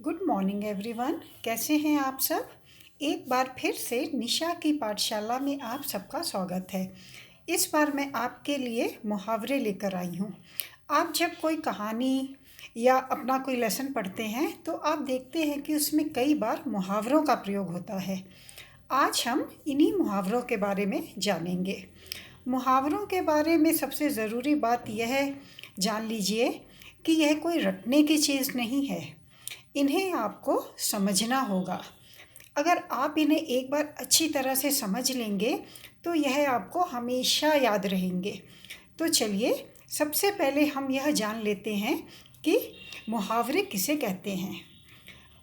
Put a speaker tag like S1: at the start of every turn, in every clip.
S1: Good morning everyone. कैसे हैं आप सब। एक बार फिर से निशा की पाठशाला में आप सबका स्वागत है। इस बार मैं आपके लिए मुहावरे लेकर आई हूँ। आप जब कोई कहानी या अपना कोई लेसन पढ़ते हैं तो आप देखते हैं कि उसमें कई बार मुहावरों का प्रयोग होता है। आज हम इन्हीं मुहावरों के बारे में जानेंगे। मुहावरों के बारे में सबसे ज़रूरी बात यह जान लीजिए कि यह कोई रटने की चीज़ नहीं है। इन्हें आपको समझना होगा। अगर आप इन्हें एक बार अच्छी तरह से समझ लेंगे तो यह आपको हमेशा याद रहेंगे। तो चलिए सबसे पहले हम यह जान लेते हैं कि मुहावरे किसे कहते हैं।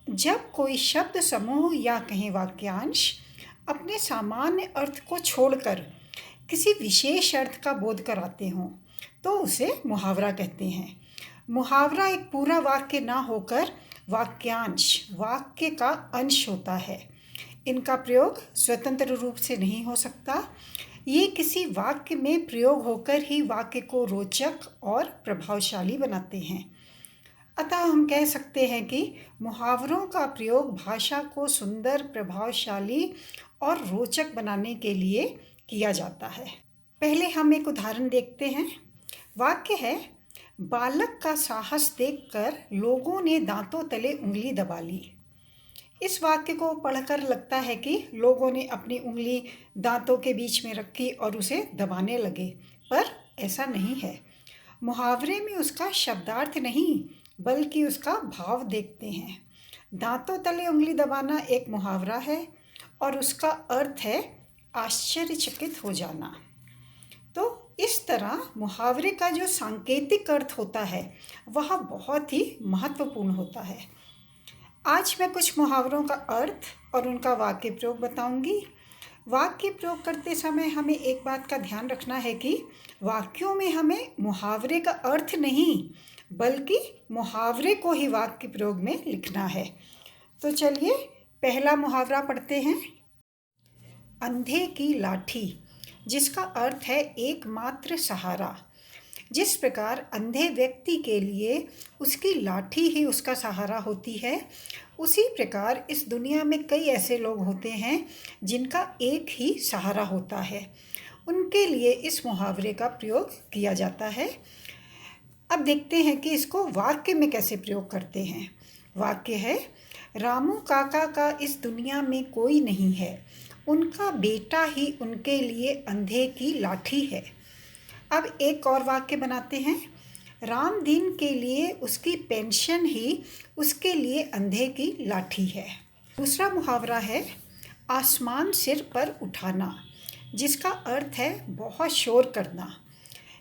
S1: जब कोई शब्द समूह या कहें वाक्यांश अपने सामान्य अर्थ को छोड़कर किसी विशेष अर्थ का बोध कराते हों तो उसे मुहावरा कहते हैं। मुहावरा एक पूरा वाक्य ना होकर वाक्यांश, वाक्य का अंश होता है। इनका प्रयोग स्वतंत्र रूप से नहीं हो सकता। ये किसी वाक्य में प्रयोग होकर ही वाक्य को रोचक और प्रभावशाली बनाते हैं। अतः हम कह सकते हैं कि मुहावरों का प्रयोग भाषा को सुंदर, प्रभावशाली और रोचक बनाने के लिए किया जाता है। पहले हम एक उदाहरण देखते हैं। वाक्य है, बालक का साहस देखकर लोगों ने दांतों तले उंगली दबा ली। इस वाक्य को पढ़कर लगता है कि लोगों ने अपनी उंगली दांतों के बीच में रखी और उसे दबाने लगे, पर ऐसा नहीं है। मुहावरे में उसका शब्दार्थ नहीं बल्कि उसका भाव देखते हैं। दांतों तले उंगली दबाना एक मुहावरा है और उसका अर्थ है आश्चर्यचकित हो जाना। तो इस तरह मुहावरे का जो सांकेतिक अर्थ होता है वह बहुत ही महत्वपूर्ण होता है। आज मैं कुछ मुहावरों का अर्थ और उनका वाक्य प्रयोग बताऊंगी। वाक्य प्रयोग करते समय हमें एक बात का ध्यान रखना है कि वाक्यों में हमें मुहावरे का अर्थ नहीं बल्कि मुहावरे को ही वाक्य प्रयोग में लिखना है। तो चलिए पहला मुहावरा पढ़ते हैं। अंधे की लाठी, जिसका अर्थ है एकमात्र सहारा। जिस प्रकार अंधे व्यक्ति के लिए उसकी लाठी ही उसका सहारा होती है, उसी प्रकार इस दुनिया में कई ऐसे लोग होते हैं जिनका एक ही सहारा होता है। उनके लिए इस मुहावरे का प्रयोग किया जाता है। अब देखते हैं कि इसको वाक्य में कैसे प्रयोग करते हैं। वाक्य है, रामू काका का इस दुनिया में कोई नहीं है, उनका बेटा ही उनके लिए अंधे की लाठी है। अब एक और वाक्य बनाते हैं। राम दिन के लिए उसकी पेंशन ही उसके लिए अंधे की लाठी है। दूसरा मुहावरा है, आसमान सिर पर उठाना, जिसका अर्थ है बहुत शोर करना।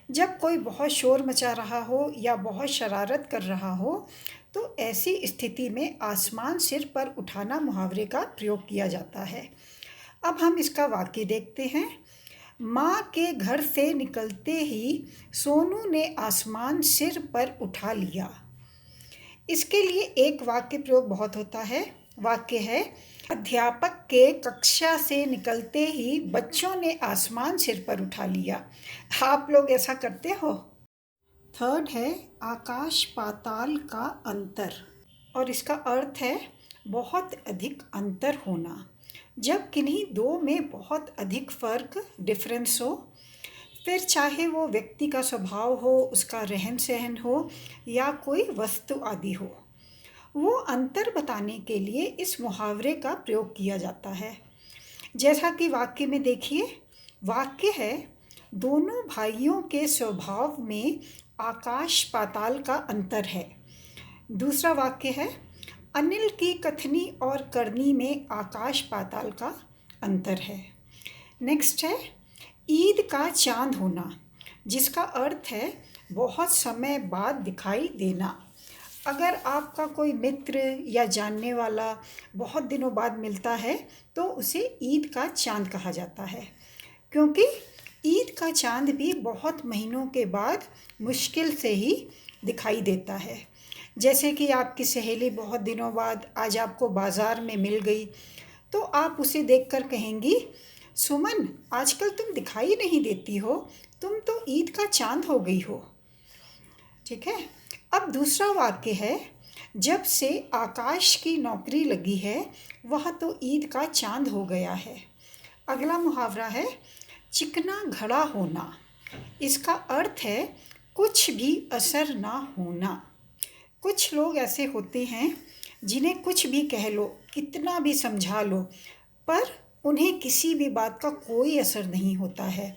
S1: जब कोई बहुत शोर मचा रहा हो या बहुत शरारत कर रहा हो तो ऐसी स्थिति में आसमान सिर पर उठाना मुहावरे का प्रयोग किया जाता है। अब हम इसका वाक्य देखते हैं। माँ के घर से निकलते ही सोनू ने आसमान सिर पर उठा लिया। इसके लिए एक वाक्य प्रयोग बहुत होता है। वाक्य है, अध्यापक के कक्षा से निकलते ही बच्चों ने आसमान सिर पर उठा लिया। आप लोग ऐसा करते हो। थर्ड है, आकाश पाताल का अंतर, और इसका अर्थ है बहुत अधिक अंतर होना। जब किन्हीं दो में बहुत अधिक फ़र्क, डिफरेंस हो, फिर चाहे वो व्यक्ति का स्वभाव हो, उसका रहन सहन हो या कोई वस्तु आदि हो, वो अंतर बताने के लिए इस मुहावरे का प्रयोग किया जाता है। जैसा कि वाक्य में देखिए, वाक्य है, दोनों भाइयों के स्वभाव में आकाश पाताल का अंतर है। दूसरा वाक्य है, अनिल की कथनी और करनी में आकाश पाताल का अंतर है। नेक्स्ट है, ईद का चांद होना, जिसका अर्थ है बहुत समय बाद दिखाई देना। अगर आपका कोई मित्र या जानने वाला बहुत दिनों बाद मिलता है तो उसे ईद का चांद कहा जाता है, क्योंकि ईद का चांद भी बहुत महीनों के बाद मुश्किल से ही दिखाई देता है। जैसे कि आपकी सहेली बहुत दिनों बाद आज आपको बाज़ार में मिल गई तो आप उसे देखकर कहेंगी, सुमन आजकल तुम दिखाई नहीं देती हो, तुम तो ईद का चांद हो गई हो। ठीक है। अब दूसरा वाक्य है, जब से आकाश की नौकरी लगी है वह तो ईद का चांद हो गया है। अगला मुहावरा है चिकना घड़ा होना। इसका अर्थ है कुछ भी असर ना होना। कुछ लोग ऐसे होते हैं जिन्हें कुछ भी कह लो, कितना भी समझा लो, पर उन्हें किसी भी बात का कोई असर नहीं होता है।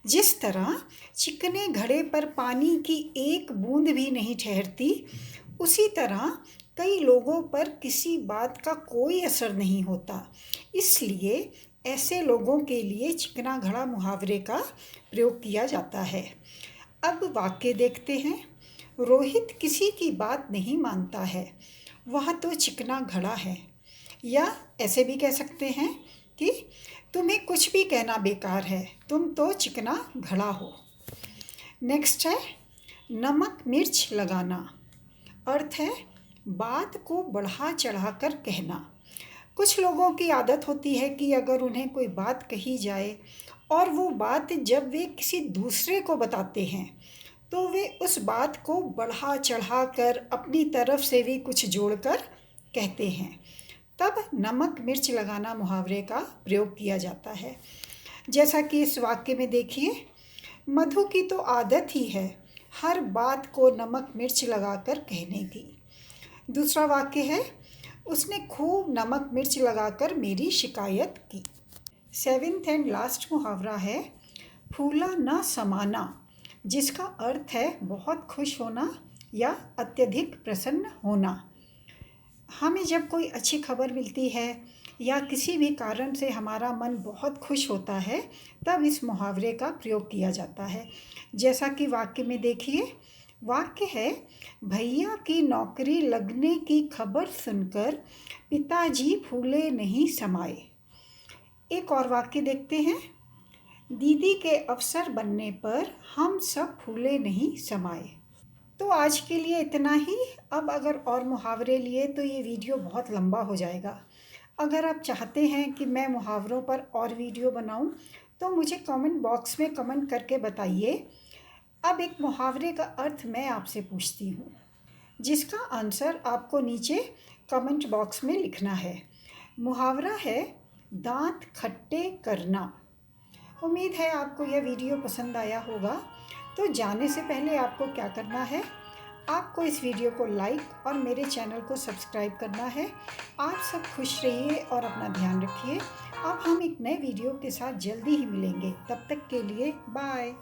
S1: जिस तरह चिकने घड़े पर पानी की एक बूंद भी नहीं ठहरती, उसी तरह कई लोगों पर किसी बात का कोई असर नहीं होता। इसलिए ऐसे लोगों के लिए चिकना घड़ा मुहावरे का प्रयोग किया जाता है। अब वाक्य देखते हैं। रोहित किसी की बात नहीं मानता है, वह तो चिकना घड़ा है। या ऐसे भी कह सकते हैं कि तुम्हें कुछ भी कहना बेकार है, तुम तो चिकना घड़ा हो। नेक्स्ट है नमक मिर्च लगाना। अर्थ है बात को बढ़ा चढ़ा कर कहना। कुछ लोगों की आदत होती है कि अगर उन्हें कोई बात कही जाए और वो बात जब वे किसी दूसरे को बताते हैं तो वे उस बात को बढ़ा चढ़ा कर अपनी तरफ से भी कुछ जोड़कर कहते हैं। तब नमक मिर्च लगाना मुहावरे का प्रयोग किया जाता है। जैसा कि इस वाक्य में देखिए, मधु की तो आदत ही है हर बात को नमक मिर्च लगाकर कहने की। दूसरा वाक्य है उसने खूब नमक मिर्च लगाकर मेरी शिकायत की। 7th एंड लास्ट मुहावरा है फूला ना समाना, जिसका अर्थ है बहुत खुश होना या अत्यधिक प्रसन्न होना। हमें जब कोई अच्छी खबर मिलती है या किसी भी कारण से हमारा मन बहुत खुश होता है तब इस मुहावरे का प्रयोग किया जाता है। जैसा कि वाक्य में देखिए, वाक्य है भैया की नौकरी लगने की खबर सुनकर पिताजी फूले नहीं समाए। एक और वाक्य देखते हैं, दीदी के अफसर बनने पर हम सब फूले नहीं समाए। तो आज के लिए इतना ही। अब अगर और मुहावरे लिए तो ये वीडियो बहुत लंबा हो जाएगा। अगर आप चाहते हैं कि मैं मुहावरों पर और वीडियो बनाऊं तो मुझे कमेंट बॉक्स में कमेंट करके बताइए। अब एक मुहावरे का अर्थ मैं आपसे पूछती हूँ, जिसका आंसर आपको नीचे कमेंट बॉक्स में लिखना है। मुहावरा है दांत खट्टे करना। उम्मीद है आपको यह वीडियो पसंद आया होगा। तो जाने से पहले आपको क्या करना है, आपको इस वीडियो को लाइक और मेरे चैनल को सब्सक्राइब करना है। आप सब खुश रहिए और अपना ध्यान रखिए। अब हम एक नए वीडियो के साथ जल्दी ही मिलेंगे। तब तक के लिए बाय।